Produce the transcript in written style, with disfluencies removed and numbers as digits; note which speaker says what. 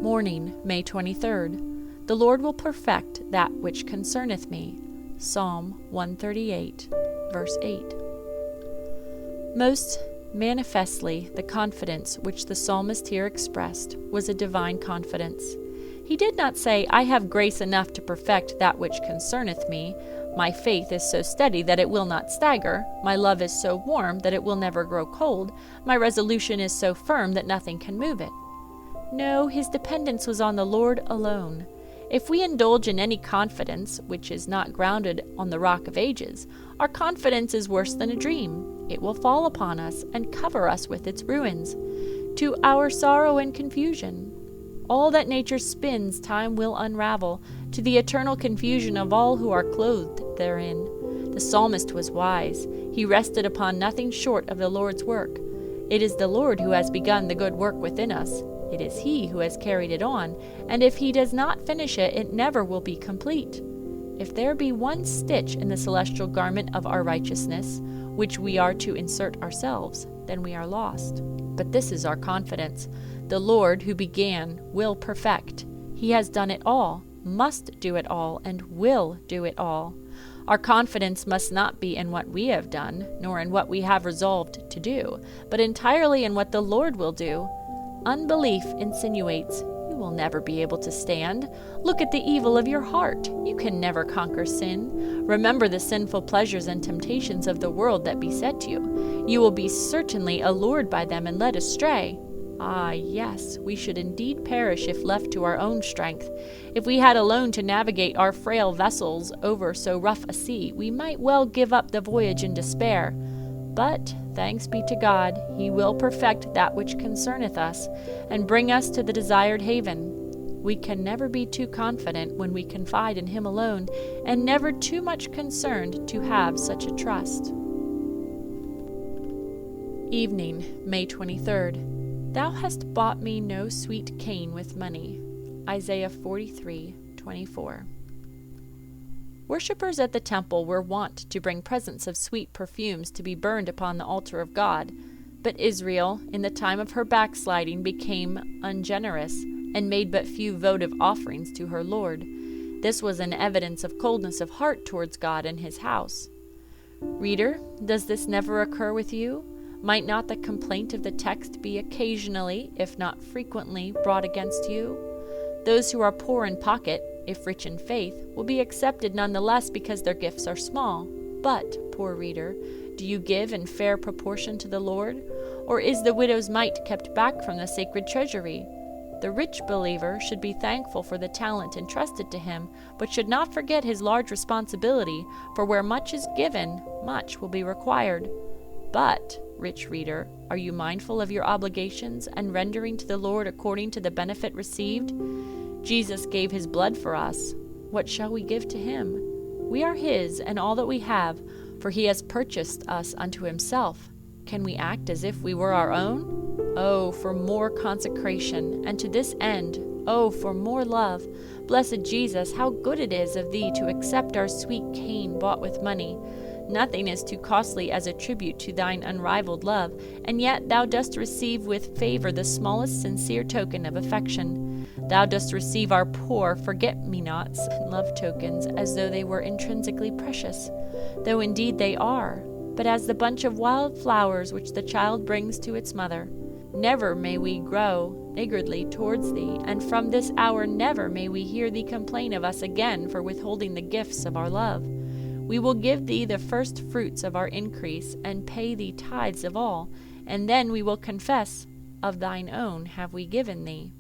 Speaker 1: Morning, May 23rd. The Lord will perfect that which concerneth me. Psalm 138, verse 8. Most manifestly, the confidence which the psalmist here expressed was a divine confidence. He did not say, I have grace enough to perfect that which concerneth me. My faith is so steady that it will not stagger. My love is so warm that it will never grow cold. My resolution is so firm that nothing can move it. No, his dependence was on the Lord alone. If we indulge in any confidence which is not grounded on the rock of ages, our confidence is worse than a dream. It will fall upon us and cover us with its ruins, to our sorrow and confusion. All that nature spins, time will unravel, to the eternal confusion of all who are clothed therein. The psalmist was wise. He rested upon nothing short of the Lord's work. It is the Lord who has begun the good work within us. It is He who has carried it on, and if He does not finish it, it never will be complete. If there be one stitch in the celestial garment of our righteousness, which we are to insert ourselves, then we are lost. But this is our confidence. The Lord who began will perfect. He has done it all, must do it all, and will do it all. Our confidence must not be in what we have done, nor in what we have resolved to do, but entirely in what the Lord will do. Unbelief insinuates, you will never be able to stand. Look at the evil of your heart. You can never conquer sin. Remember the sinful pleasures and temptations of the world that beset you. You will be certainly allured by them and led astray. Ah, yes, we should indeed perish if left to our own strength. If we had alone to navigate our frail vessels over so rough a sea, we might well give up the voyage in despair. But, thanks be to God, He will perfect that which concerneth us, and bring us to the desired haven. We can never be too confident when we confide in Him alone, and never too much concerned to have such a trust. Evening, May 23rd. Thou hast bought me no sweet cane with money. Isaiah 43:24. Worshippers at the temple were wont to bring presents of sweet perfumes to be burned upon the altar of God, but Israel, in the time of her backsliding, became ungenerous and made but few votive offerings to her Lord. This was an evidence of coldness of heart towards God and His house. Reader, does this never occur with you? Might not the complaint of the text be occasionally, if not frequently, brought against you? Those who are poor in pocket, if rich in faith, will be accepted nonetheless because their gifts are small. But, poor reader, do you give in fair proportion to the Lord? Or is the widow's mite kept back from the sacred treasury? The rich believer should be thankful for the talent entrusted to him, but should not forget his large responsibility, for where much is given, much will be required. But, rich reader, are you mindful of your obligations and rendering to the Lord according to the benefit received? Jesus gave His blood for us. What shall we give to Him? We are His and all that we have, for He has purchased us unto Himself. Can we act as if we were our own? Oh, for more consecration, and to this end, oh, for more love. Blessed Jesus, how good it is of Thee to accept our sweet cane bought with money. Nothing is too costly as a tribute to Thine unrivaled love, and yet Thou dost receive with favor the smallest sincere token of affection. Thou dost receive our poor forget-me-nots and love tokens as though they were intrinsically precious, though indeed they are, but as the bunch of wild flowers which the child brings to its mother. Never may we grow niggardly towards Thee, and from this hour never may we hear Thee complain of us again for withholding the gifts of our love. We will give Thee the first fruits of our increase, and pay Thee tithes of all, and then we will confess, of Thine own have we given Thee.